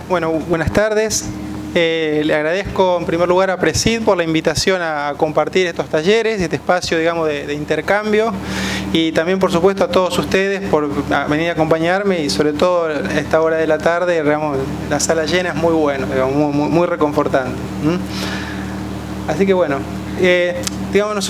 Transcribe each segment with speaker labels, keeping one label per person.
Speaker 1: Bueno, buenas tardes. Le agradezco en primer lugar a Presid por la invitación a compartir estos talleres, este espacio, digamos, de intercambio, y también, por supuesto, a todos ustedes por venir a acompañarme, y sobre todo a esta hora de la tarde, digamos, la sala llena es muy bueno, digamos, muy reconfortante. Así que bueno, digamos,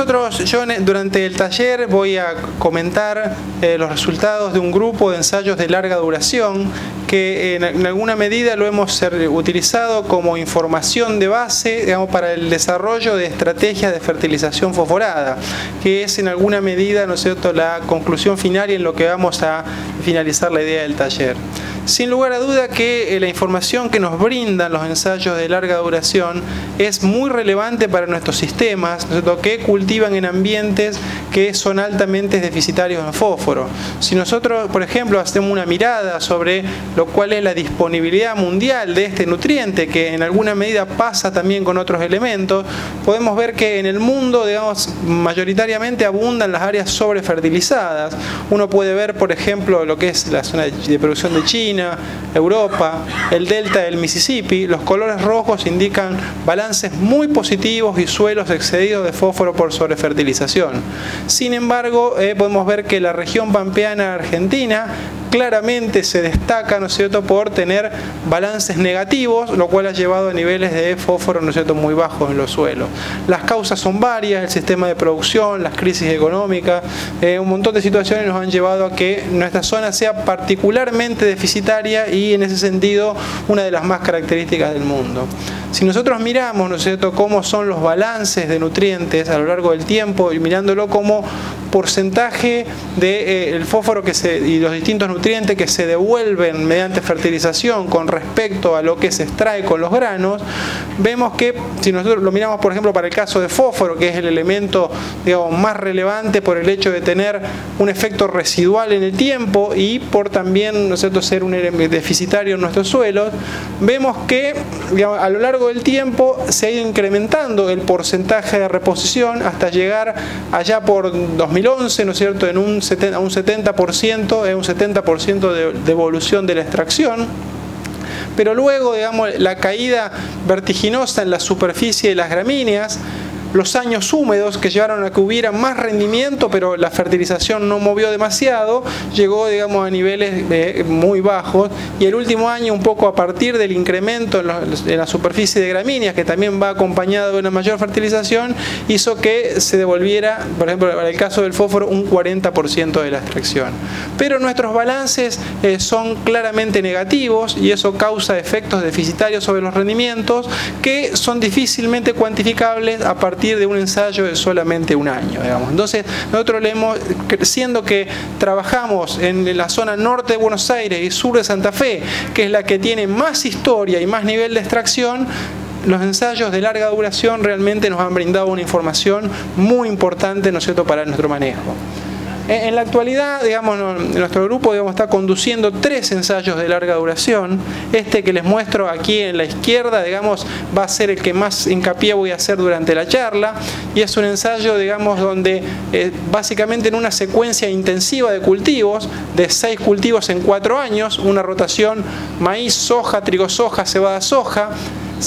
Speaker 1: yo durante el taller voy a comentar los resultados de un grupo de ensayos de larga duración que en alguna medida lo hemos utilizado como información de base, digamos, para el desarrollo de estrategias de fertilización fosforada, que es en alguna medida, ¿no es cierto?, la conclusión final y en lo que vamos a finalizar la idea del taller. Sin lugar a duda que la información que nos brindan los ensayos de larga duración es muy relevante para nuestros sistemas, ¿no es cierto?, que cultivan en ambientes que son altamente deficitarios en fósforo. Si nosotros, por ejemplo, hacemos una mirada sobre lo cual es la disponibilidad mundial de este nutriente, que en alguna medida pasa también con otros elementos, podemos ver que en el mundo, digamos, mayoritariamente abundan las áreas sobrefertilizadas. Uno puede ver, por ejemplo, lo que es la zona de producción de China, Europa, el delta del Mississippi. Los colores rojos indican balances muy positivos y suelos excedidos de fósforo por sobrefertilización. Sin embargo, podemos ver que la región pampeana argentina claramente se destaca, ¿no es cierto?, por tener balances negativos, lo cual ha llevado a niveles de fósforo, ¿no es cierto?, muy bajos en los suelos. Las causas son varias: el sistema de producción, las crisis económicas, un montón de situaciones nos han llevado a que nuestra zona sea particularmente deficitaria y, en ese sentido, una de las más características del mundo. Si nosotros miramos, ¿no es cierto?, cómo son los balances de nutrientes a lo largo del tiempo, y mirándolo como porcentaje del fósforo y los distintos nutrientes que se devuelven mediante fertilización con respecto a lo que se extrae con los granos, vemos que si nosotros lo miramos, por ejemplo, para el caso de fósforo, que es el elemento, digamos, más relevante por el hecho de tener un efecto residual en el tiempo y por también, ¿no es cierto?, ser un elemento deficitario en nuestros suelos, vemos que, digamos, a lo largo del tiempo se ha ido incrementando el porcentaje de reposición hasta llegar allá por 2011, ¿no es cierto?, a un 70% de devolución de la extracción. Pero luego, digamos, la caída vertiginosa en la superficie de las gramíneas, los años húmedos que llevaron a que hubiera más rendimiento, pero la fertilización no movió demasiado, llegó, digamos, a niveles muy bajos, y el último año, un poco a partir del incremento en la superficie de gramíneas, que también va acompañado de una mayor fertilización, hizo que se devolviera, por ejemplo, para el caso del fósforo, un 40% de la extracción. Pero nuestros balances son claramente negativos, y eso causa efectos deficitarios sobre los rendimientos que son difícilmente cuantificables a partir de un ensayo de solamente un año, digamos. Entonces, nosotros siendo que trabajamos en la zona norte de Buenos Aires y sur de Santa Fe, que es la que tiene más historia y más nivel de extracción, los ensayos de larga duración realmente nos han brindado una información muy importante, ¿no es cierto?, para nuestro manejo. En la actualidad, digamos, nuestro grupo, digamos, está conduciendo 3 ensayos de larga duración. Este que les muestro aquí en la izquierda, digamos, va a ser el que más hincapié voy a hacer durante la charla, y es un ensayo, digamos, donde básicamente en una secuencia intensiva de cultivos, de 6 cultivos en 4 años, una rotación maíz, soja, trigo, soja, cebada, soja.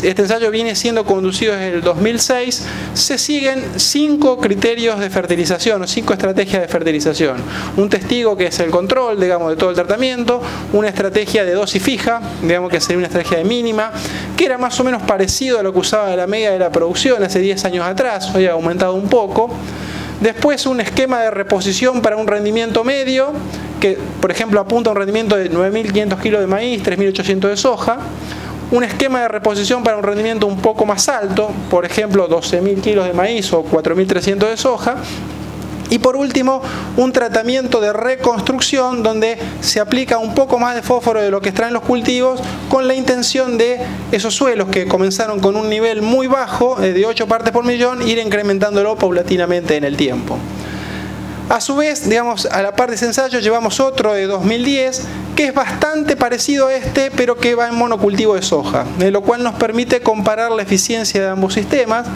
Speaker 1: Este ensayo viene siendo conducido desde el 2006. Se siguen 5 criterios de fertilización o 5 estrategias de fertilización. Un testigo, que es el control, digamos, de todo el tratamiento. Una estrategia de dosis fija, digamos, que sería una estrategia de mínima, que era más o menos parecido a lo que usaba la media de la producción hace 10 años atrás. Hoy ha aumentado un poco. Después, un esquema de reposición para un rendimiento medio, que por ejemplo apunta a un rendimiento de 9.500 kilos de maíz, 3.800 de soja. Un esquema de reposición para un rendimiento un poco más alto, por ejemplo 12.000 kilos de maíz o 4.300 de soja. Y por último, un tratamiento de reconstrucción donde se aplica un poco más de fósforo de lo que extraen los cultivos, con la intención de esos suelos que comenzaron con un nivel muy bajo, de 8 partes por millón, ir incrementándolo paulatinamente en el tiempo. A su vez, digamos, a la par de ese ensayo llevamos otro de 2010 que es bastante parecido a este, pero que va en monocultivo de soja, lo cual nos permite comparar la eficiencia de ambos sistemas.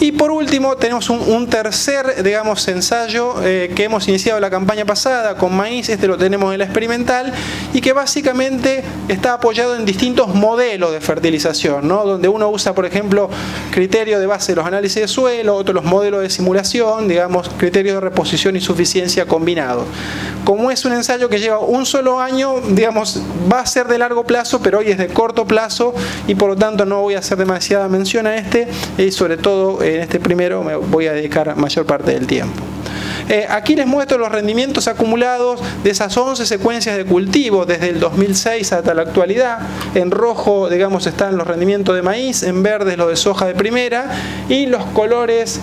Speaker 1: Y por último tenemos un tercer, digamos, ensayo que hemos iniciado la campaña pasada con maíz, este lo tenemos en la experimental, y que básicamente está apoyado en distintos modelos de fertilización, ¿no? Donde uno usa, por ejemplo, criterios de base de los análisis de suelo, otros los modelos de simulación, digamos, criterios de reposición y suficiencia combinados. Como es un ensayo que lleva un solo año, digamos, va a ser de largo plazo, pero hoy es de corto plazo y por lo tanto no voy a hacer demasiada mención a este, y sobre todo en este primero me voy a dedicar mayor parte del tiempo. Aquí les muestro los rendimientos acumulados de esas 11 secuencias de cultivo desde el 2006 hasta la actualidad. En rojo, digamos, están los rendimientos de maíz, en verde los de soja de primera, y los colores,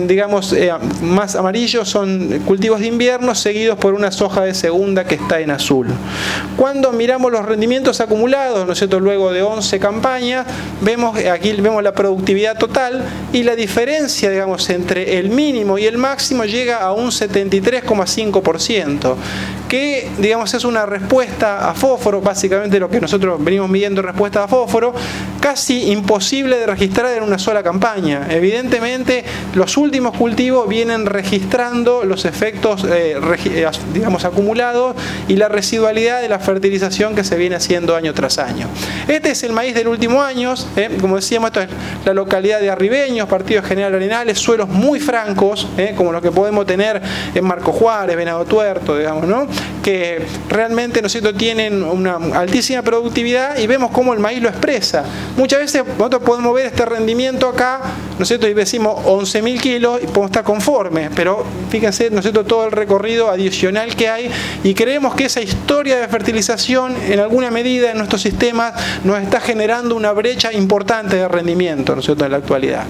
Speaker 1: digamos, más amarillos son cultivos de invierno seguidos por una soja de segunda que está en azul. Cuando miramos los rendimientos acumulados, ¿no es cierto?, luego de 11 campañas, aquí vemos la productividad total, y la diferencia, digamos, entre el mínimo y el máximo llega a un 73,5%, que, digamos, es una respuesta a fósforo, básicamente lo que nosotros venimos midiendo, respuesta a fósforo, casi imposible de registrar en una sola campaña. Evidentemente, los últimos cultivos vienen registrando los efectos, digamos, acumulados y la residualidad de la fertilización que se viene haciendo año tras año. Este es el maíz del último año, como decíamos, esto es la localidad de Arribeños, partido General Arenales, suelos muy francos, como los que podemos tener en Marco Juárez, Venado Tuerto, digamos, ¿no?, que realmente, ¿no es cierto?, tienen una altísima productividad, y vemos cómo el maíz lo expresa. Muchas veces nosotros podemos ver este rendimiento acá, ¿no es cierto?, y decimos 11.000 kilos y podemos estar conformes, pero fíjense, ¿no es cierto?, todo el recorrido adicional que hay, y creemos que esa historia de fertilización en alguna medida en nuestros sistemas nos está generando una brecha importante de rendimiento, ¿no es cierto?, en la actualidad.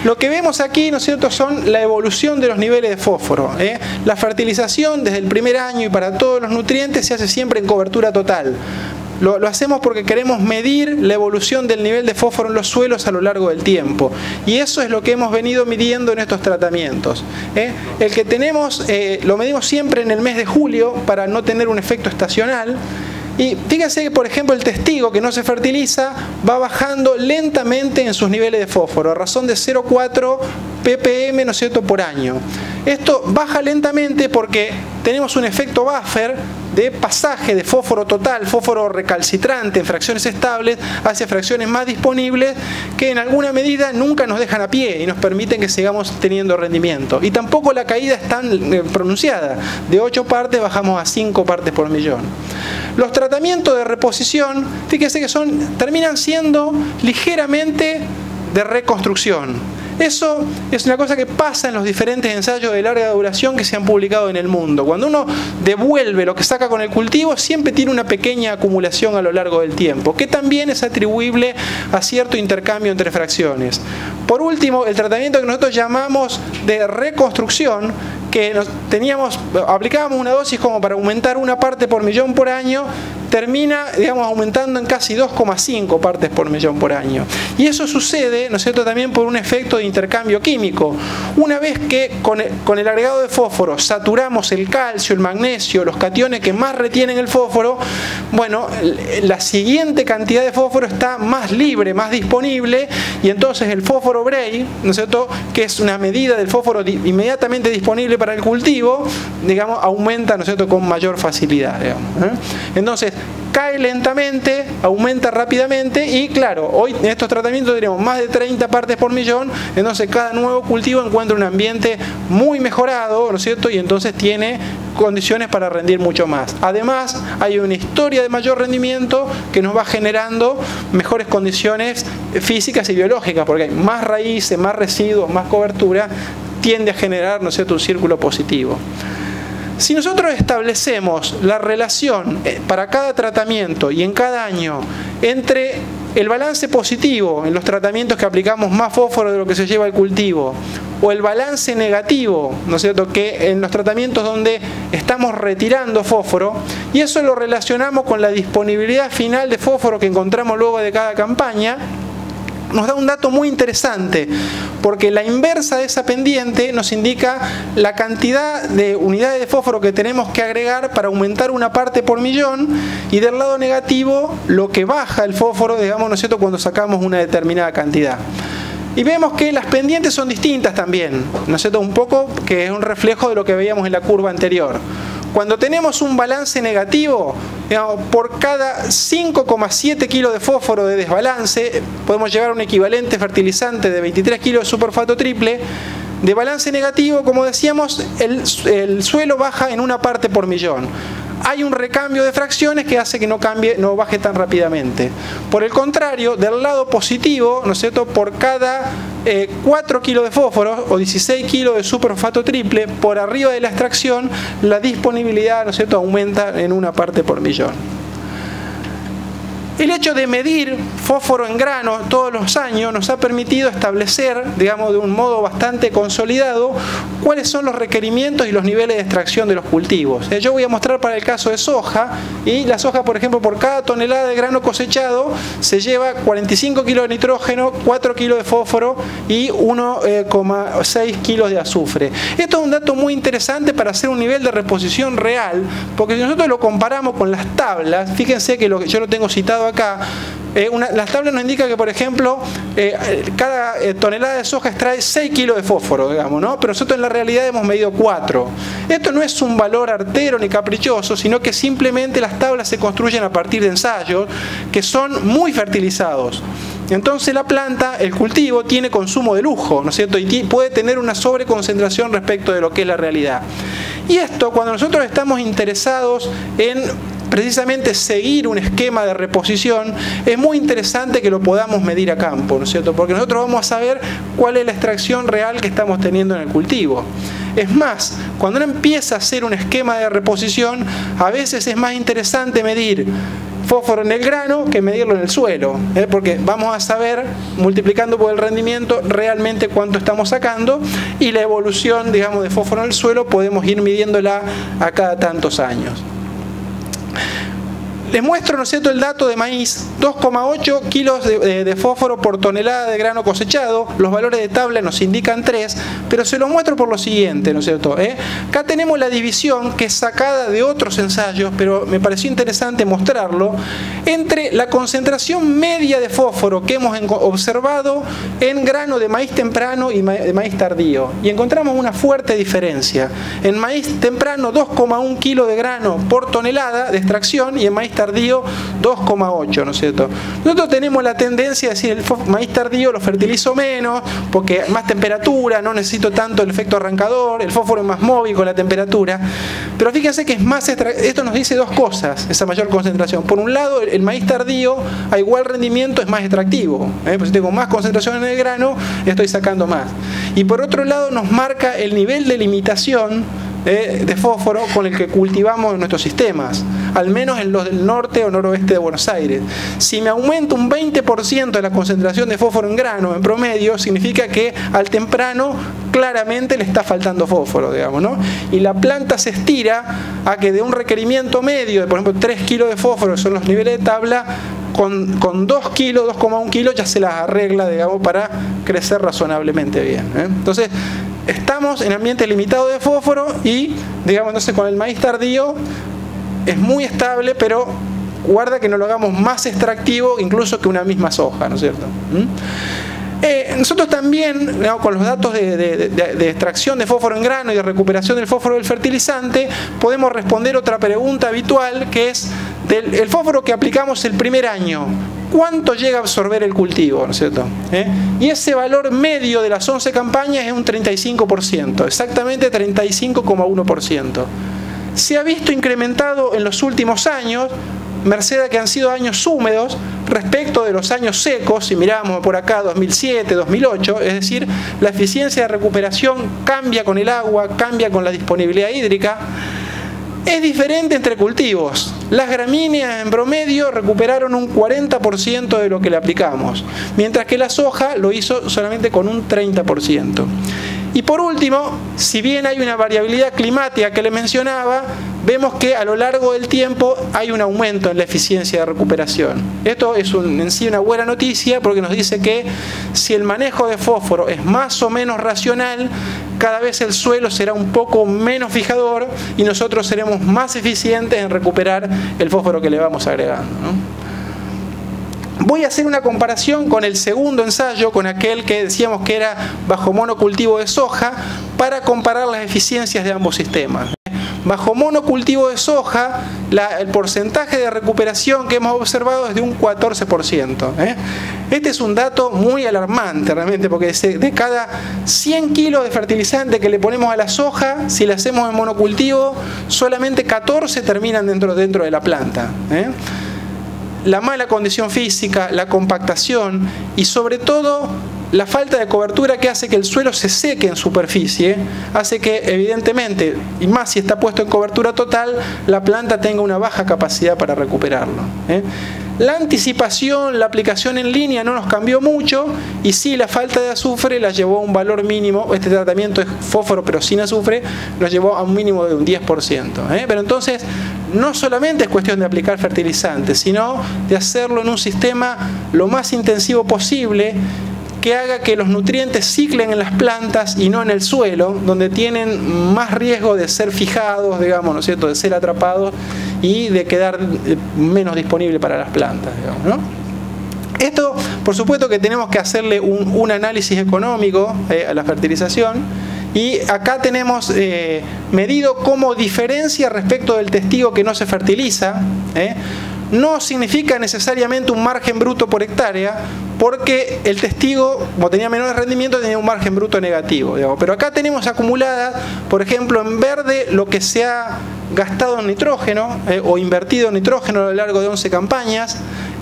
Speaker 1: Lo que vemos aquí, ¿no es cierto?, son la evolución de los niveles de fósforo. La fertilización desde el primer año y para todos los nutrientes se hace siempre en cobertura total. Lo hacemos porque queremos medir la evolución del nivel de fósforo en los suelos a lo largo del tiempo. Y eso es lo que hemos venido midiendo en estos tratamientos. El que tenemos, lo medimos siempre en el mes de julio para no tener un efecto estacional. Y fíjense que, por ejemplo, el testigo que no se fertiliza va bajando lentamente en sus niveles de fósforo, a razón de 0,4 ppm, ¿no es cierto?, por año. Esto baja lentamente porque tenemos un efecto buffer de pasaje de fósforo total, fósforo recalcitrante en fracciones estables hacia fracciones más disponibles, que en alguna medida nunca nos dejan a pie y nos permiten que sigamos teniendo rendimiento. Y tampoco la caída es tan pronunciada. De 8 partes bajamos a 5 partes por millón. Los tratamientos de reposición, fíjense que terminan siendo ligeramente de reconstrucción. Eso es una cosa que pasa en los diferentes ensayos de larga duración que se han publicado en el mundo. Cuando uno devuelve lo que saca con el cultivo, siempre tiene una pequeña acumulación a lo largo del tiempo, que también es atribuible a cierto intercambio entre fracciones. Por último, el tratamiento que nosotros llamamos de reconstrucción, que aplicábamos una dosis como para aumentar 1 parte por millón por año, termina, digamos, aumentando en casi 2,5 partes por millón por año. Y eso sucede, ¿no es cierto?, también por un efecto de intercambio químico. Una vez que con el agregado de fósforo saturamos el calcio, el magnesio, los cationes que más retienen el fósforo, bueno, la siguiente cantidad de fósforo está más libre, más disponible, y entonces el fósforo Bray, ¿no es cierto?, que es una medida del fósforo inmediatamente disponible para el cultivo, digamos, aumenta, ¿no es cierto?, con mayor facilidad, digamos, Entonces, cae lentamente, aumenta rápidamente, y claro, hoy en estos tratamientos tenemos más de 30 partes por millón, entonces cada nuevo cultivo encuentra un ambiente muy mejorado, ¿no es cierto?, y entonces tiene condiciones para rendir mucho más. Además, hay una historia de mayor rendimiento que nos va generando mejores condiciones físicas y biológicas, porque hay más raíces, más residuos, más cobertura, tiende a generar, ¿no es cierto?, un círculo positivo. Si nosotros establecemos la relación para cada tratamiento y en cada año entre el balance positivo en los tratamientos que aplicamos más fósforo de lo que se lleva al cultivo, o el balance negativo, ¿no es cierto?, que en los tratamientos donde estamos retirando fósforo, y eso lo relacionamos con la disponibilidad final de fósforo que encontramos luego de cada campaña, nos da un dato muy interesante, porque la inversa de esa pendiente nos indica la cantidad de unidades de fósforo que tenemos que agregar para aumentar 1 parte por millón, y del lado negativo lo que baja el fósforo, digamos, ¿no es cierto?, cuando sacamos una determinada cantidad. Y vemos que las pendientes son distintas también, ¿no es cierto? Un poco que es un reflejo de lo que veíamos en la curva anterior. Cuando tenemos un balance negativo, digamos, por cada 5,7 kilos de fósforo de desbalance, podemos llegar a un equivalente fertilizante de 23 kilos de superfosfato triple. De balance negativo, como decíamos, el suelo baja en 1 parte por millón. Hay un recambio de fracciones que hace que no baje tan rápidamente. Por el contrario, del lado positivo, ¿no es cierto?, por cada 4 kilos de fósforo o 16 kilos de superfosfato triple, por arriba de la extracción, la disponibilidad, ¿no es cierto?, aumenta en 1 parte por millón. El hecho de medir fósforo en grano todos los años nos ha permitido establecer, digamos, de un modo bastante consolidado, cuáles son los requerimientos y los niveles de extracción de los cultivos. Yo voy a mostrar para el caso de soja, y la soja, por ejemplo, por cada tonelada de grano cosechado se lleva 45 kilos de nitrógeno, 4 kilos de fósforo y 1,6 kilos de azufre. Esto es un dato muy interesante para hacer un nivel de reposición real, porque si nosotros lo comparamos con las tablas, fíjense que yo lo tengo citado acá, las tablas nos indican que, por ejemplo, cada tonelada de soja extrae 6 kilos de fósforo, digamos, ¿no? Pero nosotros en la realidad hemos medido 4. Esto no es un valor artero ni caprichoso, sino que simplemente las tablas se construyen a partir de ensayos que son muy fertilizados. Entonces la planta, el cultivo, tiene consumo de lujo, ¿no es cierto? Y puede tener una sobreconcentración respecto de lo que es la realidad. Y esto, cuando nosotros estamos interesados en precisamente seguir un esquema de reposición, es muy interesante que lo podamos medir a campo, ¿no es cierto? Porque nosotros vamos a saber cuál es la extracción real que estamos teniendo en el cultivo. Es más, cuando uno empieza a hacer un esquema de reposición, a veces es más interesante medir fósforo en el grano que medirlo en el suelo, porque vamos a saber, multiplicando por el rendimiento, realmente cuánto estamos sacando, y la evolución, digamos, de fósforo en el suelo podemos ir midiéndola a cada tantos años. Les muestro, ¿no es cierto?, el dato de maíz: 2,8 kilos de fósforo por tonelada de grano cosechado. Los valores de tabla nos indican 3, pero se los muestro por lo siguiente, ¿no es cierto? Acá tenemos la división que es sacada de otros ensayos, pero me pareció interesante mostrarlo, entre la concentración media de fósforo que hemos observado en grano de maíz temprano y de maíz tardío. Y encontramos una fuerte diferencia. En maíz temprano, 2,1 kilos de grano por tonelada de extracción, y en maíz tardío 2,8, ¿no es cierto? Nosotros tenemos la tendencia a decir: el maíz tardío lo fertilizo menos porque más temperatura, no necesito tanto el efecto arrancador, el fósforo es más móvil con la temperatura. Pero fíjense que es más esto nos dice dos cosas, esa mayor concentración. Por un lado, el maíz tardío a igual rendimiento es más extractivo, pues si tengo más concentración en el grano, estoy sacando más. Y por otro lado, nos marca el nivel de limitación de fósforo con el que cultivamos nuestros sistemas, al menos en los del norte o noroeste de Buenos Aires. Si me aumento un 20% de la concentración de fósforo en grano en promedio, significa que al temprano claramente le está faltando fósforo, digamos, ¿no? Y la planta se estira a que de un requerimiento medio de, por ejemplo, 3 kilos de fósforo, que son los niveles de tabla, con 2 kilos, 2,1 kilos ya se las arregla, digamos, para crecer razonablemente bien, Entonces, estamos en ambiente limitado de fósforo y, digamos, entonces con el maíz tardío es muy estable, pero guarda que no lo hagamos más extractivo incluso que una misma soja, ¿no es cierto? Nosotros también, digamos, con los datos de extracción de fósforo en grano y de recuperación del fósforo del fertilizante, podemos responder otra pregunta habitual, que es el fósforo que aplicamos el primer año, ¿cuánto llega a absorber el cultivo? ¿No es cierto? Y ese valor medio de las 11 campañas es un 35%, exactamente 35,1%. Se ha visto incrementado en los últimos años, merced a que han sido años húmedos respecto de los años secos. Si miramos por acá 2007, 2008, es decir, la eficiencia de recuperación cambia con el agua, cambia con la disponibilidad hídrica. Es diferente entre cultivos. Las gramíneas en promedio recuperaron un 40% de lo que le aplicamos, mientras que la soja lo hizo solamente con un 30%. Y por último, si bien hay una variabilidad climática que le mencionaba, vemos que a lo largo del tiempo hay un aumento en la eficiencia de recuperación. Esto es en sí una buena noticia, porque nos dice que si el manejo de fósforo es más o menos racional, cada vez el suelo será un poco menos fijador y nosotros seremos más eficientes en recuperar el fósforo que le vamos agregando, ¿no? Voy a hacer una comparación con el segundo ensayo, con aquel que decíamos que era bajo monocultivo de soja, para comparar las eficiencias de ambos sistemas. Bajo monocultivo de soja, el porcentaje de recuperación que hemos observado es de un 14%. Este es un dato muy alarmante realmente, porque de cada 100 kilos de fertilizante que le ponemos a la soja, si la hacemos en monocultivo, solamente 14 terminan dentro de la planta. La mala condición física, la compactación y sobre todo la falta de cobertura que hace que el suelo se seque en superficie, hace que evidentemente, y más si está puesto en cobertura total, la planta tenga una baja capacidad para recuperarlo. La anticipación, la aplicación en línea no nos cambió mucho, y sí, la falta de azufre la llevó a un valor mínimo. Este tratamiento es fósforo pero sin azufre, nos llevó a un mínimo de un 10%. Pero entonces no solamente es cuestión de aplicar fertilizantes, sino de hacerlo en un sistema lo más intensivo posible, que haga que los nutrientes ciclen en las plantas y no en el suelo, donde tienen más riesgo de ser fijados, digamos, ¿no es cierto?, de ser atrapados y de quedar menos disponible para las plantas, digamos, ¿no? Esto, por supuesto que tenemos que hacerle un análisis económico a la fertilización, y acá tenemos medido cómo diferencia respecto del testigo que no se fertiliza. No significa necesariamente un margen bruto por hectárea, porque el testigo, como tenía menores rendimientos, tenía un margen bruto negativo, digamos. Pero acá tenemos acumulada, por ejemplo, en verde lo que se ha gastado en nitrógeno o invertido en nitrógeno a lo largo de 11 campañas,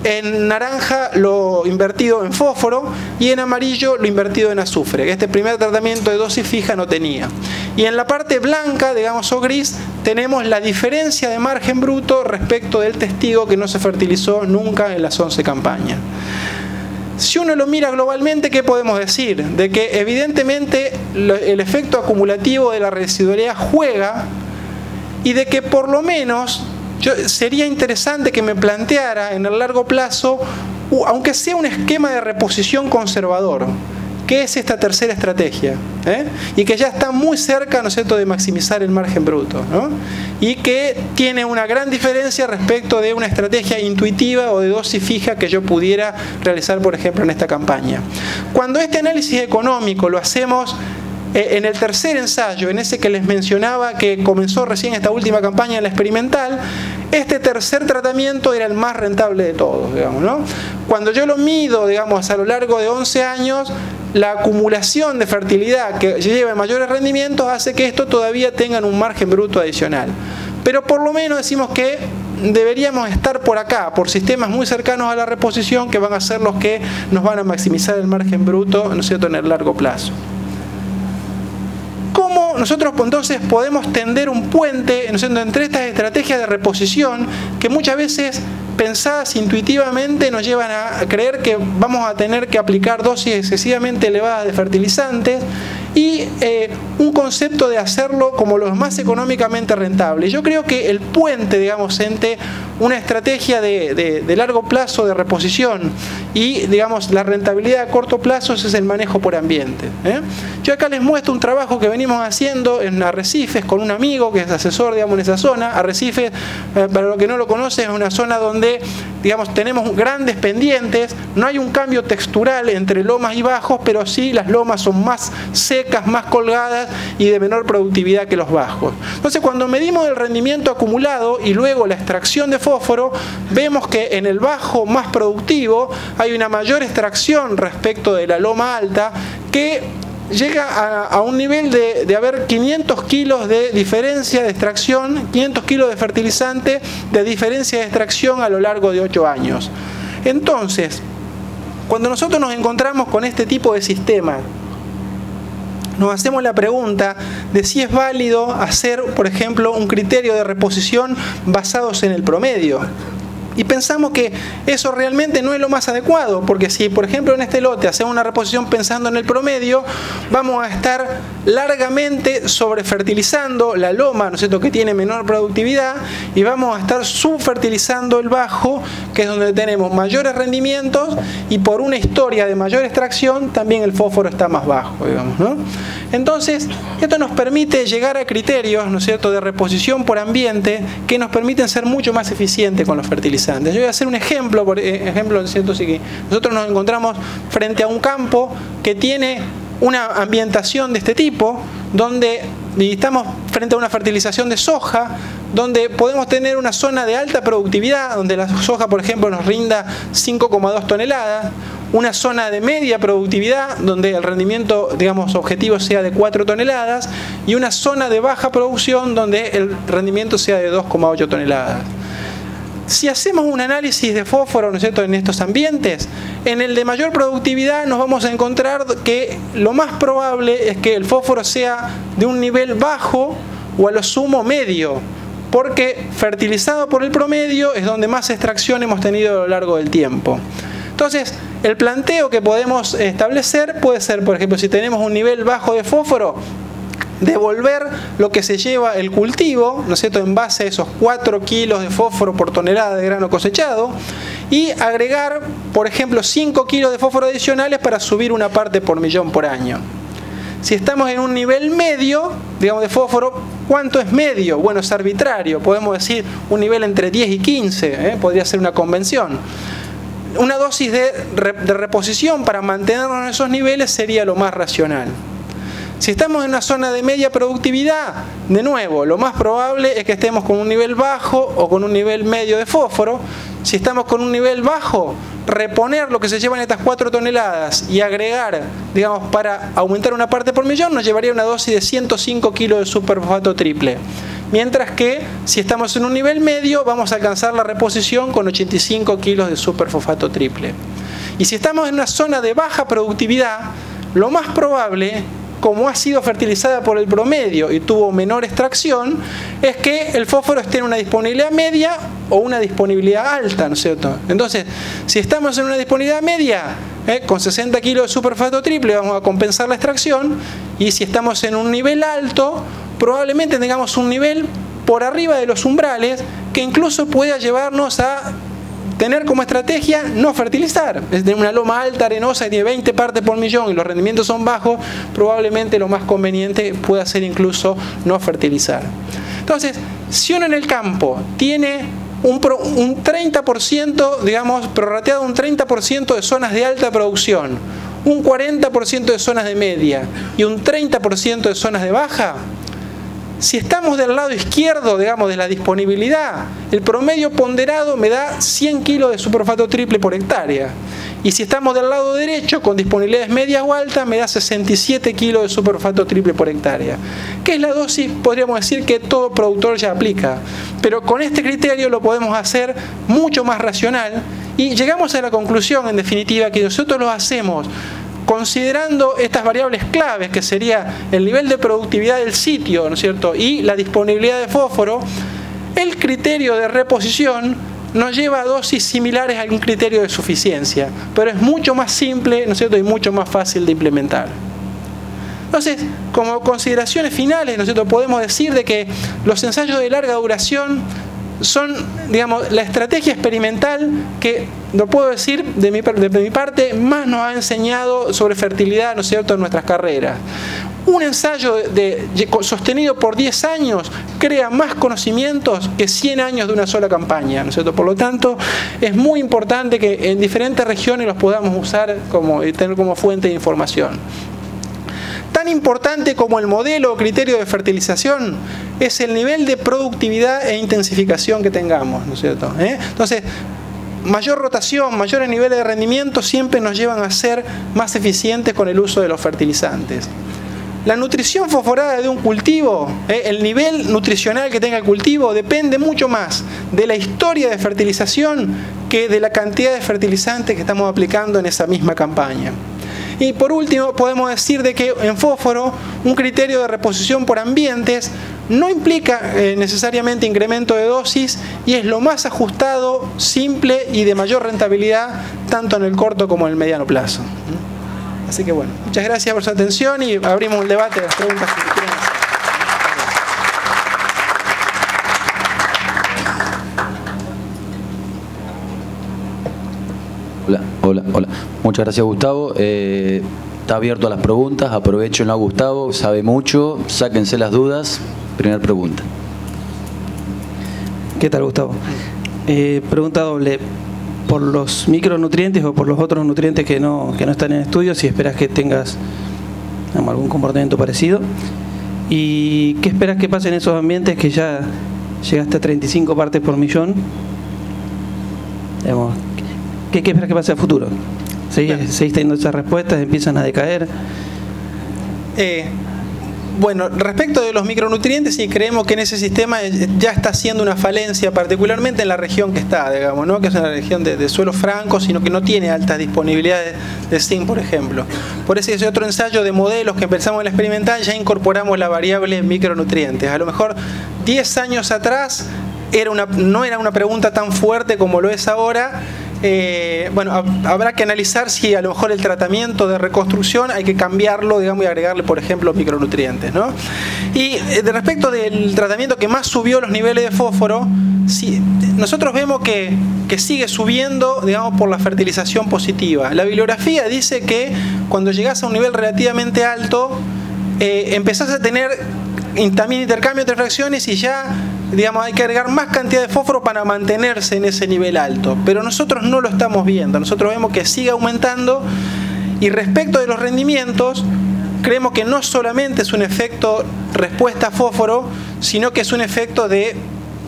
Speaker 1: en naranja lo invertido en fósforo y en amarillo lo invertido en azufre, que este primer tratamiento de dosis fija no tenía. Y en la parte blanca, digamos, o gris, tenemos la diferencia de margen bruto respecto del testigo que no se fertilizó nunca en las 11 campañas. Si uno lo mira globalmente, ¿qué podemos decir? De que evidentemente el efecto acumulativo de la residualidad juega, y de que por lo menos sería interesante que me planteara en el largo plazo, aunque sea un esquema de reposición conservador. ¿Qué es esta tercera estrategia? Y que ya está muy cerca, ¿no es cierto?, de maximizar el margen bruto, ¿no? Y que tiene una gran diferencia respecto de una estrategia intuitiva o de dosis fija que yo pudiera realizar, por ejemplo, en esta campaña. Cuando este análisis económico lo hacemos en el tercer ensayo, en ese que les mencionaba que comenzó recién esta última campaña, la experimental, este tercer tratamiento era el más rentable de todos, digamos, ¿no? Cuando yo lo mido, digamos, a lo largo de 11 años, la acumulación de fertilidad que lleva mayores rendimientos hace que esto todavía tenga un margen bruto adicional. Pero por lo menos decimos que deberíamos estar por acá, por sistemas muy cercanos a la reposición, que van a ser los que nos van a maximizar el margen bruto, ¿no es cierto?, en el largo plazo. ¿Cómo nosotros entonces podemos tender un puente, ¿no es cierto?, entre estas estrategias de reposición que muchas veces, pensadas intuitivamente, nos llevan a creer que vamos a tener que aplicar dosis excesivamente elevadas de fertilizantes, y un concepto de hacerlo como lo más económicamente rentable? Yo creo que el puente, digamos, entre una estrategia de largo plazo de reposición y, digamos, la rentabilidad a corto plazo es el manejo por ambiente. Yo acá les muestro un trabajo que venimos haciendo en Arrecifes con un amigo que es asesor, digamos, en esa zona. Arrecifes, para los que no lo conocen, es una zona donde, digamos, tenemos grandes pendientes, no hay un cambio textural entre lomas y bajos, pero sí las lomas son más secas, más colgadas y de menor productividad que los bajos. Entonces, cuando medimos el rendimiento acumulado y luego la extracción de fósforo, vemos que en el bajo más productivo hay una mayor extracción respecto de la loma alta, que llega a un nivel de haber 500 kilos de diferencia de extracción, 500 kilos de fertilizante de diferencia de extracción a lo largo de 8 años. Entonces, cuando nosotros nos encontramos con este tipo de sistema, nos hacemos la pregunta de si es válido hacer, por ejemplo, un criterio de reposición basados en el promedio. Y pensamos que eso realmente no es lo más adecuado, porque si, por ejemplo, en este lote hacemos una reposición pensando en el promedio, vamos a estar largamente sobrefertilizando la loma, ¿no es cierto?, que tiene menor productividad, y vamos a estar subfertilizando el bajo, que es donde tenemos mayores rendimientos, y por una historia de mayor extracción también el fósforo está más bajo, digamos, ¿no? Entonces, esto nos permite llegar a criterios, ¿no es cierto?, de reposición por ambiente que nos permiten ser mucho más eficientes con los fertilizantes. fertilizantes. Yo voy a hacer un ejemplo, por ejemplo, ¿cierto? Así que nosotros nos encontramos frente a un campo que tiene una ambientación de este tipo, donde estamos frente a una fertilización de soja, donde podemos tener una zona de alta productividad, donde la soja, por ejemplo, nos rinda 5,2 toneladas, una zona de media productividad, donde el rendimiento, digamos, objetivo sea de 4 toneladas, y una zona de baja producción, donde el rendimiento sea de 2,8 toneladas. Si hacemos un análisis de fósforo, ¿no es cierto?, en estos ambientes, en el de mayor productividad nos vamos a encontrar que lo más probable es que el fósforo sea de un nivel bajo o a lo sumo medio, porque fertilizado por el promedio es donde más extracción hemos tenido a lo largo del tiempo. Entonces, el planteo que podemos establecer puede ser, por ejemplo, si tenemos un nivel bajo de fósforo, devolver lo que se lleva el cultivo, ¿no es cierto?, en base a esos 4 kilos de fósforo por tonelada de grano cosechado, y agregar, por ejemplo, 5 kilos de fósforo adicionales para subir una parte por millón por año. Si estamos en un nivel medio, digamos, de fósforo, ¿cuánto es medio? Bueno, es arbitrario, podemos decir un nivel entre 10 y 15, podría ser una convención. Una dosis de reposición para mantenernos en esos niveles sería lo más racional. Si estamos en una zona de media productividad, de nuevo, lo más probable es que estemos con un nivel bajo o con un nivel medio de fósforo. Si estamos con un nivel bajo, reponer lo que se llevan estas 4 toneladas y agregar, digamos, para aumentar una parte por millón, nos llevaría una dosis de 105 kilos de superfosfato triple. Mientras que, si estamos en un nivel medio, vamos a alcanzar la reposición con 85 kilos de superfosfato triple. Y si estamos en una zona de baja productividad, lo más probable, como ha sido fertilizada por el promedio y tuvo menor extracción, es que el fósforo esté en una disponibilidad media o una disponibilidad alta, ¿no es cierto? Entonces, si estamos en una disponibilidad media, con 60 kilos de superfosfato triple vamos a compensar la extracción, y si estamos en un nivel alto, probablemente tengamos un nivel por arriba de los umbrales que incluso pueda llevarnos a tener como estrategia no fertilizar. Es de una loma alta, arenosa, que tiene 20 partes por millón y los rendimientos son bajos, probablemente lo más conveniente pueda ser incluso no fertilizar. Entonces, si uno en el campo tiene un 30%, digamos, prorrateado un 30% de zonas de alta producción, un 40% de zonas de media y un 30% de zonas de baja, si estamos del lado izquierdo, digamos, de la disponibilidad, el promedio ponderado me da 100 kilos de superfosfato triple por hectárea. Y si estamos del lado derecho, con disponibilidades medias o altas, me da 67 kilos de superfosfato triple por hectárea. Que es la dosis, podríamos decir, que todo productor ya aplica. Pero con este criterio lo podemos hacer mucho más racional y llegamos a la conclusión, en definitiva, que nosotros lo hacemos considerando estas variables claves, que sería el nivel de productividad del sitio, ¿no es cierto?, y la disponibilidad de fósforo. El criterio de reposición nos lleva a dosis similares a un criterio de suficiencia, pero es mucho más simple, ¿no es cierto?, y mucho más fácil de implementar. Entonces, como consideraciones finales, ¿no es cierto?, podemos decir de que los ensayos de larga duración son, digamos, la estrategia experimental que, lo puedo decir de mi parte, más nos ha enseñado sobre fertilidad, ¿no es cierto?, en nuestras carreras. Un ensayo sostenido por 10 años crea más conocimientos que 100 años de una sola campaña, ¿no es cierto? Por lo tanto, es muy importante que en diferentes regiones los podamos usar y tener como fuente de información. Tan importante como el modelo o criterio de fertilización es el nivel de productividad e intensificación que tengamos, ¿no es cierto? Entonces, mayor rotación, mayores niveles de rendimiento siempre nos llevan a ser más eficientes con el uso de los fertilizantes. La nutrición fosforada de un cultivo, el nivel nutricional que tenga el cultivo, depende mucho más de la historia de fertilización que de la cantidad de fertilizantes que estamos aplicando en esa misma campaña. Y por último, podemos decir de que en fósforo un criterio de reposición por ambientes no implica necesariamente incremento de dosis y es lo más ajustado, simple y de mayor rentabilidad tanto en el corto como en el mediano plazo. Así que bueno, muchas gracias por su atención y abrimos el debate de las preguntas que quieran hacer.
Speaker 2: Hola. Muchas gracias, Gustavo. Está abierto a las preguntas. Aprovechenlo a Gustavo, sabe mucho. Sáquense las dudas. Primera pregunta.
Speaker 3: ¿Qué tal, Gustavo? Pregunta doble. ¿Por los micronutrientes o por los otros nutrientes que no están en estudio, si esperas que tengas algún comportamiento parecido? ¿Y qué esperas que pase en esos ambientes que ya llegaste a 35 partes por millón? Digamos, ¿qué esperas que pase a futuro? ¿Seguís teniendo esas respuestas? ¿Empiezan a decaer?
Speaker 1: Bueno, respecto de los micronutrientes, sí creemos que en ese sistema ya está haciendo una falencia, particularmente en la región que está, digamos, ¿no? Que es una región de suelo franco, sino que no tiene altas disponibilidades de zinc, por ejemplo. Por ese otro ensayo de modelos que empezamos en la experimental, ya incorporamos la variable micronutrientes. A lo mejor 10 años atrás no era una pregunta tan fuerte como lo es ahora. Bueno, habrá que analizar si a lo mejor el tratamiento de reconstrucción hay que cambiarlo, digamos, y agregarle, por ejemplo, micronutrientes, ¿no? Y respecto del tratamiento que más subió los niveles de fósforo, nosotros vemos que sigue subiendo, digamos, por la fertilización positiva. La bibliografía dice que cuando llegás a un nivel relativamente alto, empezás a tener también intercambio entre fracciones y ya, digamos, hay que agregar más cantidad de fósforo para mantenerse en ese nivel alto. Pero nosotros no lo estamos viendo. Nosotros vemos que sigue aumentando. Y respecto de los rendimientos, creemos que no solamente es un efecto respuesta a fósforo, sino que es un efecto de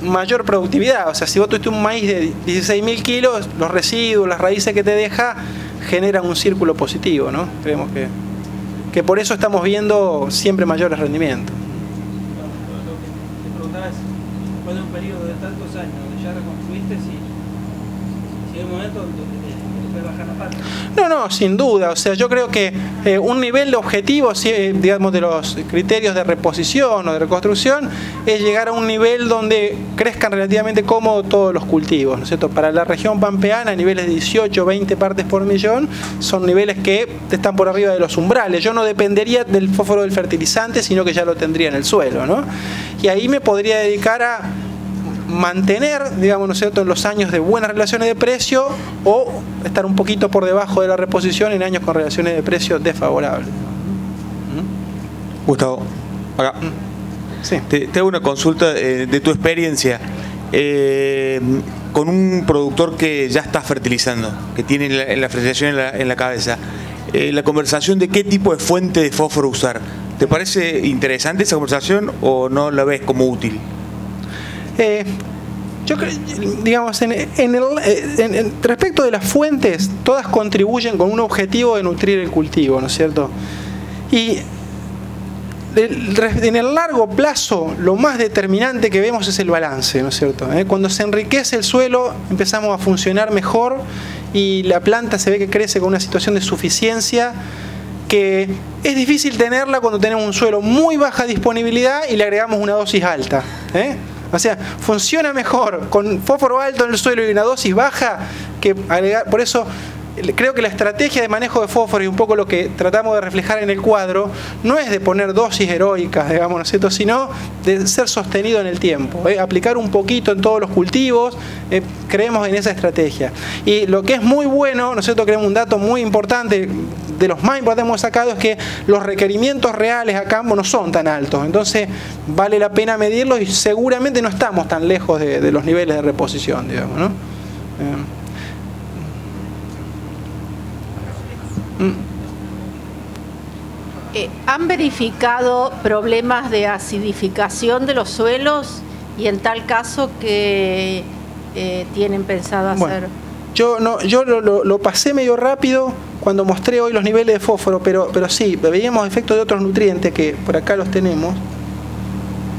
Speaker 1: mayor productividad. O sea, si vos tuviste un maíz de 16.000 kilos, los residuos, las raíces que te deja, generan un círculo positivo, ¿no? Creemos que por eso estamos viendo siempre mayores rendimientos.
Speaker 3: Después de un periodo de tantos años donde ya reconstruiste, si hay un momento donde puede bajar la parte.
Speaker 1: No, sin duda. O sea, yo creo que un nivel de objetivo, digamos, de los criterios de reposición o de reconstrucción, es llegar a un nivel donde crezcan relativamente cómodo todos los cultivos, ¿no es cierto? Para la región pampeana, niveles de 18 o 20 partes por millón son niveles que están por arriba de los umbrales. Yo no dependería del fósforo del fertilizante, sino que ya lo tendría en el suelo, ¿no? Y ahí me podría dedicar a mantener, digamos, ¿no es cierto?, en los años de buenas relaciones de precio, o estar un poquito por debajo de la reposición en años con relaciones de precio desfavorables.
Speaker 4: Gustavo, acá.
Speaker 1: Sí.
Speaker 4: Te hago una consulta de tu experiencia con un productor que ya está fertilizando, que tiene la fertilización en la cabeza. La conversación de qué tipo de fuente de fósforo usar. ¿Te parece interesante esa conversación o no la ves como útil?
Speaker 1: Yo creo, digamos, respecto de las fuentes, todas contribuyen con un objetivo de nutrir el cultivo, ¿no es cierto? Y en el largo plazo, lo más determinante que vemos es el balance, ¿no es cierto? Cuando se enriquece el suelo, empezamos a funcionar mejor y la planta se ve que crece con una situación de suficiencia que es difícil tenerla cuando tenemos un suelo muy baja disponibilidad y le agregamos una dosis alta. O sea, funciona mejor con fósforo alto en el suelo y una dosis baja que agregar. Por eso creo que la estrategia de manejo de fósforo y un poco lo que tratamos de reflejar en el cuadro no es de poner dosis heroicas, digamos, ¿no es cierto?, sino de ser sostenido en el tiempo, aplicar un poquito en todos los cultivos. Creemos en esa estrategia. Y lo que es muy bueno, ¿no es cierto?, creemos un dato muy importante, de los más importantes que hemos sacado, es que los requerimientos reales a campo no son tan altos. Entonces vale la pena medirlos y seguramente no estamos tan lejos de los niveles de reposición, digamos, ¿no?
Speaker 5: ¿Han verificado problemas de acidificación de los suelos y en tal caso qué tienen pensado hacer?
Speaker 1: Bueno, yo lo pasé medio rápido cuando mostré hoy los niveles de fósforo, pero sí, veíamos efectos de otros nutrientes que por acá los tenemos,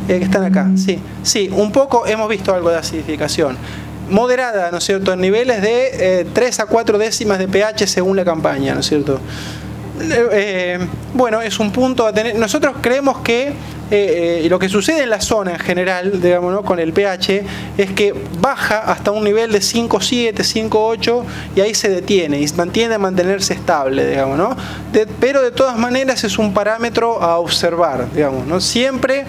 Speaker 1: que están acá. Sí, un poco hemos visto algo de acidificación. Moderada, ¿no es cierto?, en niveles de 3 a 4 décimas de pH según la campaña, ¿no es cierto? Bueno, es un punto a tener. Nosotros creemos que lo que sucede en la zona en general, digamos, ¿no?, con el pH, es que baja hasta un nivel de 5,7, 5,8 y ahí se detiene y mantiene a mantenerse estable, digamos, ¿no? Pero de todas maneras es un parámetro a observar, digamos, ¿no? Siempre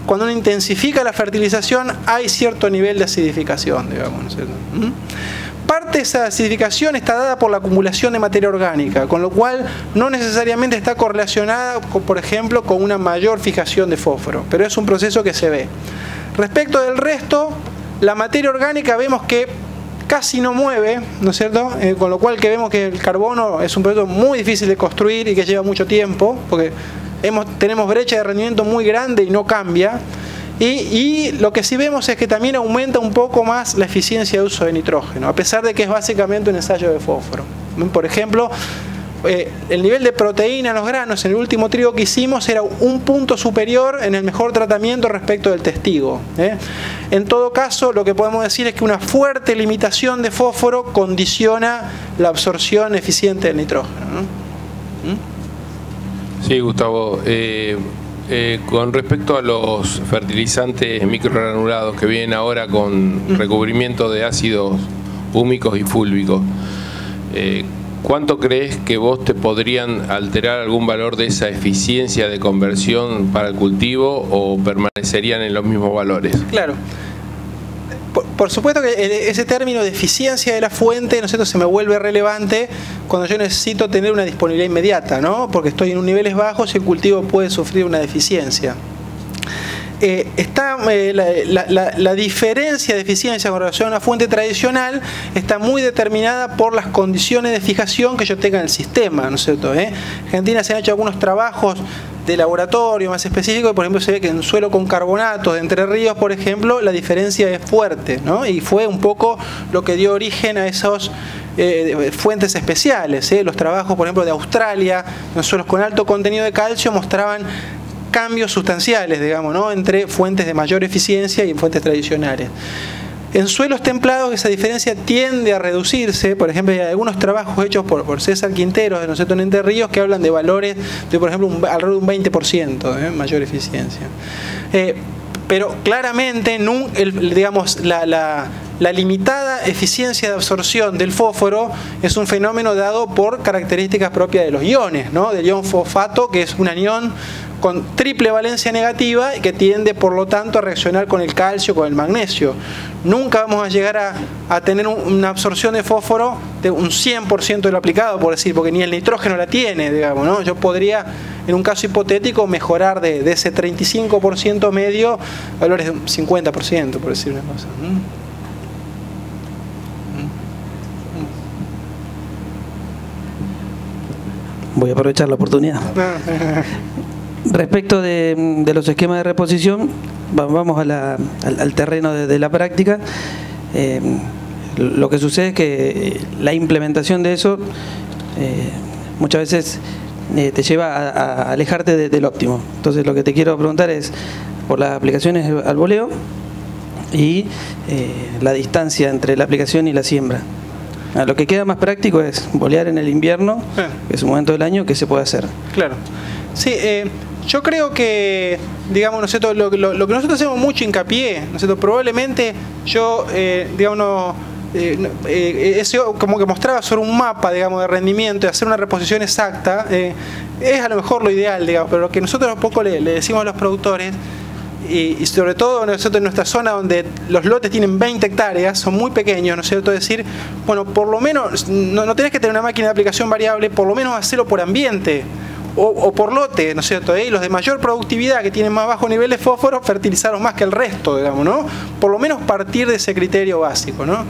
Speaker 1: cuando uno intensifica la fertilización hay cierto nivel de acidificación, digamos, ¿no es cierto? Parte de esa acidificación está dada por la acumulación de materia orgánica, con lo cual no necesariamente está correlacionada, por ejemplo, con una mayor fijación de fósforo, pero es un proceso que se ve. Respecto del resto, La materia orgánica vemos que casi no mueve, ¿no es cierto? Con lo cual que vemos que el carbono es un producto muy difícil de construir y que lleva mucho tiempo, porque tenemos brecha de rendimiento muy grande y no cambia. Y lo que sí vemos es que también aumenta un poco más la eficiencia de uso de nitrógeno, a pesar de que es básicamente un ensayo de fósforo. Por ejemplo, el nivel de proteína en los granos en el último trigo que hicimos era un punto superior en el mejor tratamiento respecto del testigo. En todo caso, lo que podemos decir es que una fuerte limitación de fósforo condiciona la absorción eficiente del nitrógeno, ¿no?
Speaker 6: Sí, Gustavo. Con respecto a los fertilizantes microgranulados que vienen ahora con recubrimiento de ácidos húmicos y fúlvicos, ¿cuánto crees que vos te podrían alterar algún valor de esa eficiencia de conversión para el cultivo o permanecerían en los mismos valores?
Speaker 1: Claro. Por supuesto que ese término de eficiencia de la fuente, ¿no es cierto?, se me vuelve relevante cuando yo necesito tener una disponibilidad inmediata, ¿no? Porque estoy en unos niveles bajos y el cultivo puede sufrir una deficiencia. La diferencia de eficiencia con relación a una fuente tradicional está muy determinada por las condiciones de fijación que yo tenga en el sistema, ¿no es cierto? En Argentina se han hecho algunos trabajos de laboratorio más específicos, por ejemplo se ve que en suelo con carbonatos de Entre Ríos, por ejemplo, la diferencia es fuerte, ¿no? Y fue un poco lo que dio origen a esos fuentes especiales. Los trabajos, por ejemplo, de Australia, en suelos con alto contenido de calcio, mostraban cambios sustanciales, digamos, ¿no?, entre fuentes de mayor eficiencia y fuentes tradicionales. En suelos templados esa diferencia tiende a reducirse. Por ejemplo, hay algunos trabajos hechos por César Quintero de en Entre Ríos que hablan de valores de, por ejemplo, alrededor de un 20% mayor eficiencia. Pero claramente, digamos, la limitada eficiencia de absorción del fósforo es un fenómeno dado por características propias de los iones, ¿no? Del ion fosfato, que es un anión con triple valencia negativa y que tiende, por lo tanto, a reaccionar con el calcio, con el magnesio. Nunca vamos a llegar a tener una absorción de fósforo de un 100% de lo aplicado, por decir, porque ni el nitrógeno la tiene, digamos, ¿no? Yo podría, en un caso hipotético, mejorar de ese 35% medio a valores de un 50%, por decir una cosa.
Speaker 3: Voy a aprovechar la oportunidad. Respecto de los esquemas de reposición, vamos al terreno de la práctica. Lo que sucede es que la implementación de eso muchas veces te lleva a alejarte del óptimo. Entonces lo que te quiero preguntar es por las aplicaciones al boleo y la distancia entre la aplicación y la siembra. Lo que queda más práctico es bolear en el invierno, que es un momento del año que se puede hacer.
Speaker 1: Claro. Sí, yo creo que, digamos, ¿no es cierto?, lo que nosotros hacemos mucho hincapié, ¿no es cierto?, probablemente yo, digamos, eso como que mostraba sobre un mapa, digamos, de rendimiento y hacer una reposición exacta, es a lo mejor lo ideal, digamos, pero lo que nosotros un poco le decimos a los productores, y sobre todo nosotros en nuestra zona donde los lotes tienen 20 hectáreas, son muy pequeños, ¿no es cierto?, decir, bueno, por lo menos, no tenés que tener una máquina de aplicación variable, por lo menos hacerlo por ambiente, o por lote, ¿no es cierto? Y los de mayor productividad, que tienen más bajo nivel de fósforo, fertilizaron más que el resto, digamos, ¿no? Por lo menos partir de ese criterio básico, ¿no?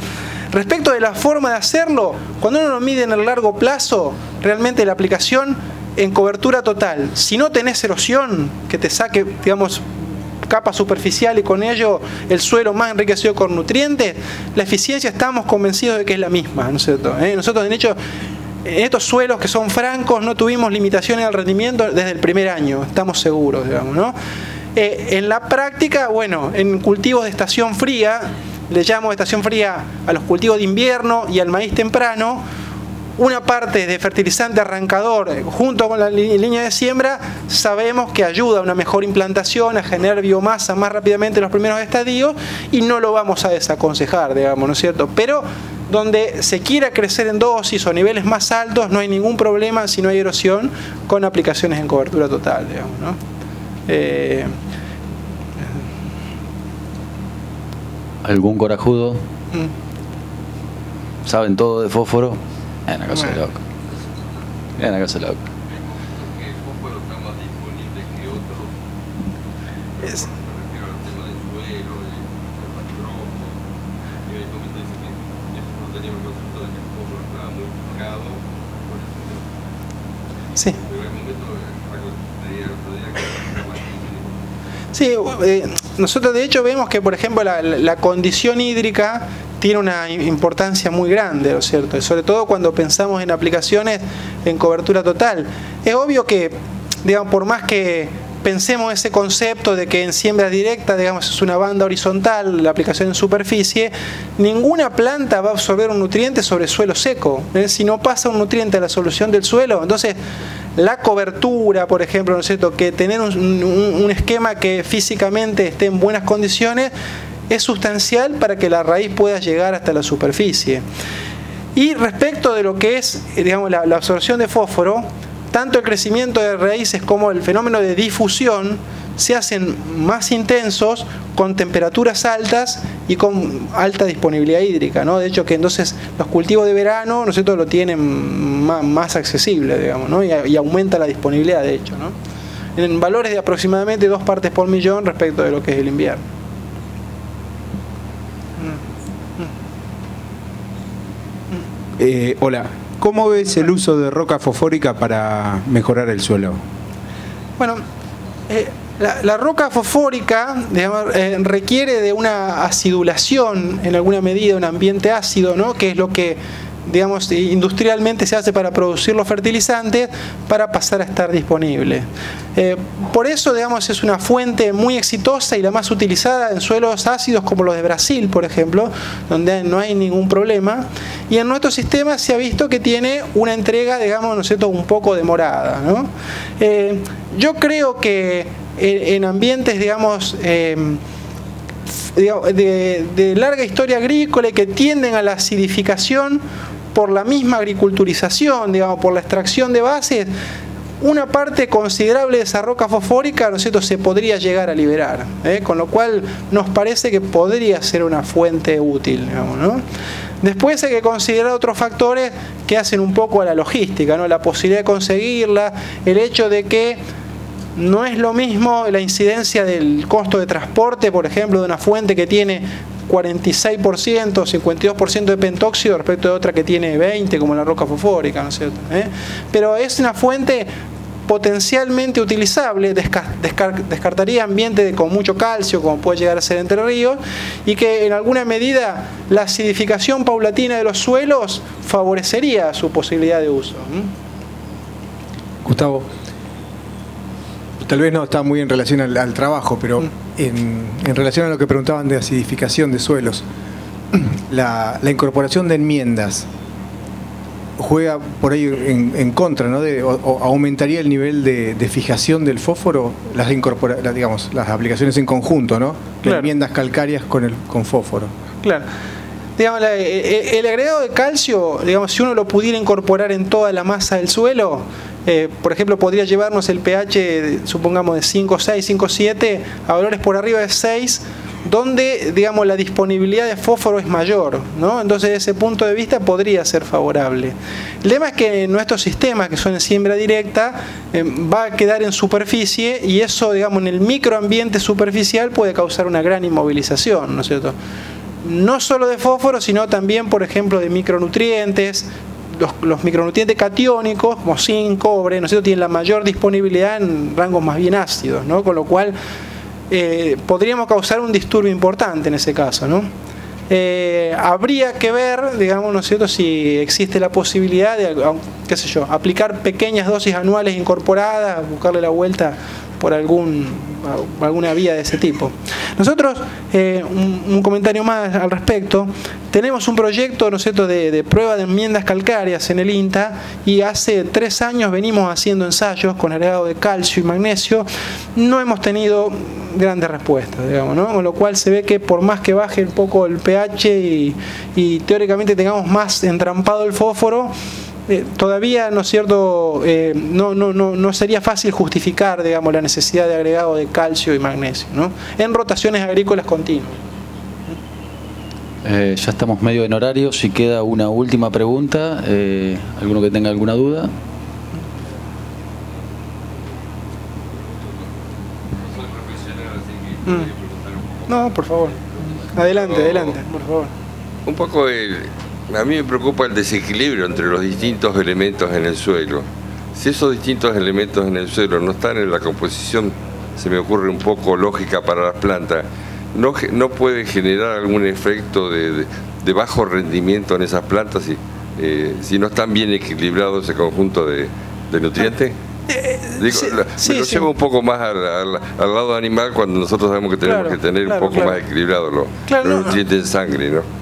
Speaker 1: Respecto de la forma de hacerlo, cuando uno lo mide en el largo plazo, realmente la aplicación en cobertura total, si no tenés erosión que te saque, digamos, capa superficial y con ello el suelo más enriquecido con nutrientes, la eficiencia estamos convencidos de que es la misma, ¿no es cierto? Nosotros, de hecho, en estos suelos que son francos no tuvimos limitaciones al rendimiento desde el primer año, estamos seguros, digamos, ¿no? En la práctica, bueno, en cultivos de estación fría, le llamo estación fría a los cultivos de invierno y al maíz temprano, una parte de fertilizante arrancador junto con la línea de siembra sabemos que ayuda a una mejor implantación, a generar biomasa más rápidamente en los primeros estadios y no lo vamos a desaconsejar, digamos, ¿no es cierto? Pero donde se quiera crecer en dosis o niveles más altos no hay ningún problema si no hay erosión con aplicaciones en cobertura total, digamos, ¿no?
Speaker 2: ¿Algún corajudo? ¿Saben todo de fósforo? Es una cosa de loco. Es una cosa de loco.
Speaker 6: teníamos el concepto de que el fósforo estaba muy fijado por el sistema.
Speaker 1: Sí.
Speaker 6: Pero hay momentos,
Speaker 1: Sí, nosotros de hecho vemos que, por ejemplo, la condición hídrica tiene una importancia muy grande, ¿no es cierto? Y sobre todo cuando pensamos en aplicaciones en cobertura total. Es obvio que, digamos, por más que pensemos ese concepto de que en siembra directa, digamos, es una banda horizontal, la aplicación en superficie, ninguna planta va a absorber un nutriente sobre suelo seco. Si no pasa un nutriente a la solución del suelo, entonces la cobertura, por ejemplo, ¿no es cierto?, que tener un esquema que físicamente esté en buenas condiciones es sustancial para que la raíz pueda llegar hasta la superficie. Y respecto de lo que es, digamos, la absorción de fósforo, tanto el crecimiento de raíces como el fenómeno de difusión se hacen más intensos con temperaturas altas y con alta disponibilidad hídrica, ¿no? De hecho que entonces los cultivos de verano, ¿no es cierto?, lo tienen más accesible, digamos, ¿no? Y aumenta la disponibilidad, de hecho, ¿no? En valores de aproximadamente 2 partes por millón respecto de lo que es el invierno.
Speaker 7: Hola, ¿cómo ves el uso de roca fosfórica para mejorar el suelo?
Speaker 1: Bueno, la roca fosfórica, digamos, requiere de una acidulación en alguna medida, un ambiente ácido, ¿no?, que es lo que, digamos, industrialmente se hace para producir los fertilizantes para pasar a estar disponible. Por eso, digamos, es una fuente muy exitosa y la más utilizada en suelos ácidos como los de Brasil, por ejemplo, donde no hay ningún problema. Y en nuestro sistema se ha visto que tiene una entrega, digamos, ¿no es cierto?, un poco demorada, ¿no? Yo creo que en ambientes, digamos, de larga historia agrícola y que tienden a la acidificación por la misma agriculturización, digamos, por la extracción de bases, una parte considerable de esa roca fosfórica, ¿no es cierto?, se podría llegar a liberar, con lo cual nos parece que podría ser una fuente útil, digamos, ¿no? Después hay que considerar otros factores que hacen un poco a la logística, ¿no? La posibilidad de conseguirla, el hecho de que no es lo mismo la incidencia del costo de transporte, por ejemplo, de una fuente que tiene 46%, 52% de pentóxido respecto de otra que tiene 20%, como la roca fosfórica, ¿no es cierto? Pero es una fuente potencialmente utilizable, descartaría ambientes con mucho calcio, como puede llegar a ser Entre Ríos, y que en alguna medida la acidificación paulatina de los suelos favorecería su posibilidad de uso.
Speaker 7: Gustavo, tal vez no está muy en relación al trabajo, pero en relación a lo que preguntaban de acidificación de suelos, la incorporación de enmiendas juega por ahí en contra, ¿no? O aumentaría el nivel de fijación del fósforo, digamos, las aplicaciones en conjunto, ¿no? Claro. Enmiendas calcáreas con fósforo.
Speaker 1: Claro. Digamos, el agregado de calcio, digamos, si uno lo pudiera incorporar en toda la masa del suelo, por ejemplo, podría llevarnos el pH, supongamos, de 5,6, 5,7 a valores por arriba de 6, donde, digamos, la disponibilidad de fósforo es mayor, ¿no? Entonces, desde ese punto de vista podría ser favorable. El tema es que nuestros sistemas, que son en siembra directa, va a quedar en superficie y eso, digamos, en el microambiente superficial puede causar una gran inmovilización, ¿no es cierto? No solo de fósforo, sino también, por ejemplo, de micronutrientes. Los micronutrientes catiónicos, como zinc, cobre, ¿no es cierto?, tienen la mayor disponibilidad en rangos más bien ácidos, ¿no? Con lo cual podríamos causar un disturbio importante en ese caso, ¿no? Habría que ver, digamos, ¿no es cierto?, si existe la posibilidad de, qué sé yo, aplicar pequeñas dosis anuales incorporadas, buscarle la vuelta por alguna vía de ese tipo. Nosotros, un comentario más al respecto, tenemos un proyecto, ¿no es cierto?, de prueba de enmiendas calcáreas en el INTA, y hace 3 años venimos haciendo ensayos con agregado de calcio y magnesio. No hemos tenido grandes respuestas, digamos, ¿no? Con lo cual se ve que por más que baje un poco el pH y teóricamente tengamos más entrampado el fósforo, todavía, ¿no es cierto?, no sería fácil justificar, digamos, la necesidad de agregado de calcio y magnesio, ¿no?, en rotaciones agrícolas continuas.
Speaker 2: Ya estamos medio en horario. Si queda una última pregunta, ¿alguno que tenga alguna duda?
Speaker 1: No, por favor. Adelante, por favor.
Speaker 8: Un poco A mí me preocupa el desequilibrio entre los distintos elementos en el suelo. Si esos distintos elementos en el suelo no están en la composición, se me ocurre un poco lógica para las plantas, no puede generar algún efecto de bajo rendimiento en esas plantas si no están bien equilibrados ese conjunto de nutrientes. Me lo llevo un poco más al lado animal, cuando nosotros sabemos que tenemos que tener un poco más equilibrados los nutrientes en sangre, ¿no?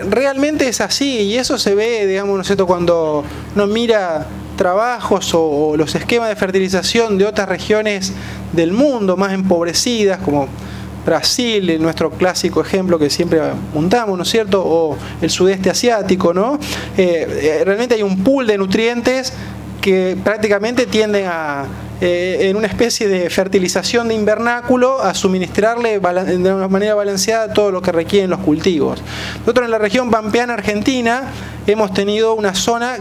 Speaker 1: Realmente es así, y eso se ve, digamos, ¿no es cierto?, cuando uno mira trabajos o los esquemas de fertilización de otras regiones del mundo más empobrecidas, como Brasil, nuestro clásico ejemplo que siempre montamos, ¿no es cierto?, o el sudeste asiático, ¿no? Realmente hay un pool de nutrientes que prácticamente tienden a, en una especie de fertilización de invernáculo, a suministrarle de una manera balanceada todo lo que requieren los cultivos. Nosotros en la región pampeana argentina hemos tenido una zona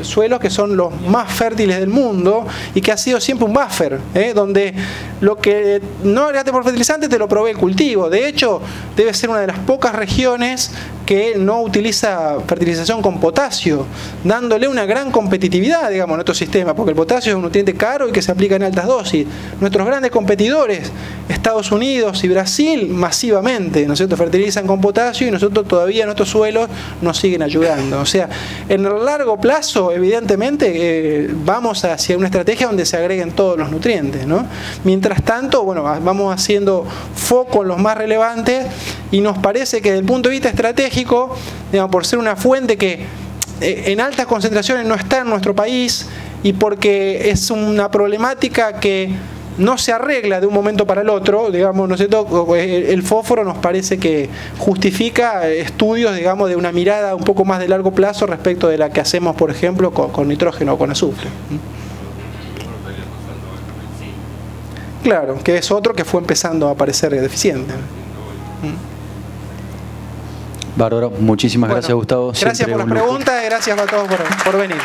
Speaker 1: suelos que son los más fértiles del mundo y que ha sido siempre un buffer, donde lo que no agregaste por fertilizante te lo provee el cultivo. De hecho, debe ser una de las pocas regiones que no utiliza fertilización con potasio, dándole una gran competitividad, digamos, a nuestro sistema, porque el potasio es un nutriente caro y que se aplica en altas dosis. Nuestros grandes competidores, Estados Unidos y Brasil, masivamente, ¿no es cierto?, fertilizan con potasio, y nosotros todavía nuestros suelos nos siguen ayudando. O sea, en el largo plazo, evidentemente, vamos hacia una estrategia donde se agreguen todos los nutrientes, ¿no? Mientras tanto, bueno, vamos haciendo foco en los más relevantes, y nos parece que desde el punto de vista estratégico, digamos, por ser una fuente que en altas concentraciones no está en nuestro país, y porque es una problemática que no se arregla de un momento para el otro, digamos, ¿no es cierto?, el fósforo nos parece que justifica estudios, digamos, de una mirada un poco más de largo plazo respecto de la que hacemos, por ejemplo, con nitrógeno o con azufre. Claro, que es otro que fue empezando a aparecer deficiente.
Speaker 2: Bárbaro, muchísimas gracias, Gustavo.
Speaker 1: Gracias por las preguntas y gracias a todos por venir.